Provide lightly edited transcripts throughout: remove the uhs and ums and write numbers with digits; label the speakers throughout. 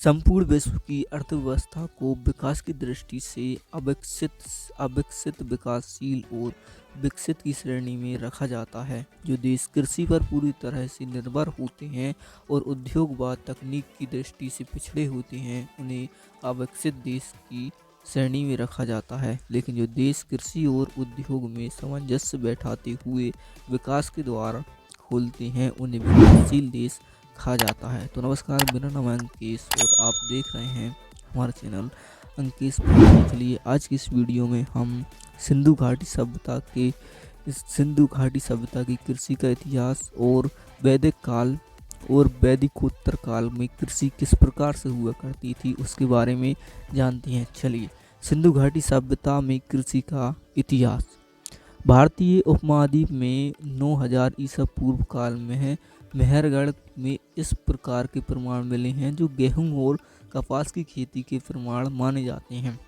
Speaker 1: संपूर्ण विश्व की अर्थव्यवस्था को विकास की दृष्टि से अविकसित, विकासशील और विकसित की श्रेणी में रखा जाता है। जो देश कृषि पर पूरी तरह से निर्भर होते हैं और उद्योग व तकनीक की दृष्टि से पिछड़े होते हैं, उन्हें अविकसित देश की श्रेणी में रखा जाता है। लेकिन जो देश कृषि और उद्योग में सामंजस्य बैठाते हुए विकास के द्वार खोलते हैं, उन्हें विकासशील देश कहा जाता है। तो नमस्कार, मेरा नाम है अंकेश और आप देख रहे हैं हमारा चैनल अंकेश ब्लॉग। चलिए आज की इस वीडियो में हम सिंधु घाटी सभ्यता की कृषि का इतिहास और वैदिक काल और वैदिकोत्तर काल में कृषि किस प्रकार से हुआ करती थी उसके बारे में जानते हैं। चलिए, सिंधु घाटी सभ्यता में कृषि का इतिहास। भारतीय उपमहाद्वीप में 9000 ईसा पूर्व काल में है मेहरगढ़ में इस प्रकार के प्रमाण मिले हैं जो गेहूं और कपास की खेती के प्रमाण माने जाते हैं।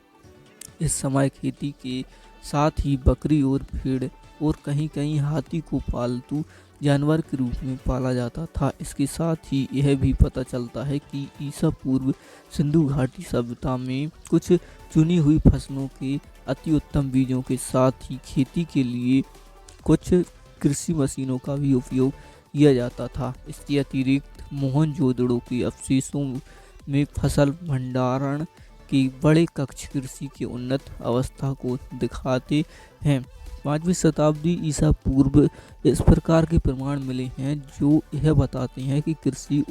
Speaker 1: इस समय खेती के साथ ही बकरी और भेड़ और कहीं कहीं हाथी को पालतू जानवर के रूप में पाला जाता था। इसके साथ ही यह भी पता चलता है कि ईसा पूर्व सिंधु घाटी सभ्यता में कुछ चुनी हुई फसलों के अति उत्तम बीजों के साथ ही खेती के लिए कुछ कृषि मशीनों का भी उपयोग किया जाता था। इसके अतिरिक्त मोहनजोदड़ो के अवशेषों में फसल भंडारण के बड़े कक्ष कृषि की उन्नत अवस्था को दिखाते हैं। 5वीं शताब्दी ईसा पूर्व इस प्रकार के प्रमाण मिले हैं जो यह बताते हैं कि कृषि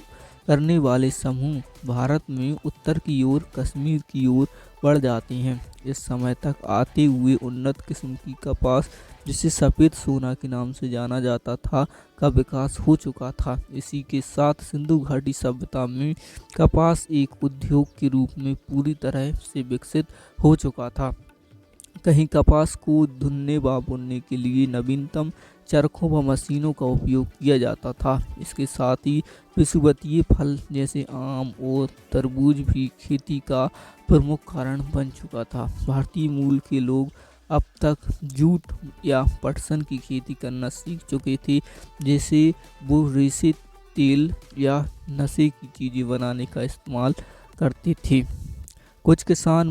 Speaker 1: करने वाले समूह भारत में उत्तर की ओर कश्मीर की ओर बढ़ जाते हैं। इस समय तक आते हुए उन्नत किस्म की कपास, जिसे सफ़ेद सोना के नाम से जाना जाता था, का विकास हो चुका था। इसी के साथ सिंधु घाटी सभ्यता में कपास एक उद्योग के रूप में पूरी तरह से विकसित हो चुका था। कहीं कपास को धुनने व बुनने के लिए नवीनतम चरखों व मशीनों का उपयोग किया जाता था। इसके साथ ही विषुवतीय फल जैसे आम और तरबूज भी खेती का प्रमुख कारण बन चुका था। भारतीय मूल के लोग अब तक जूट या पटसन की खेती करना सीख चुके थे, जैसे वो रेशे, तेल या नशे की चीज़ें बनाने का इस्तेमाल करते थे। कुछ किसान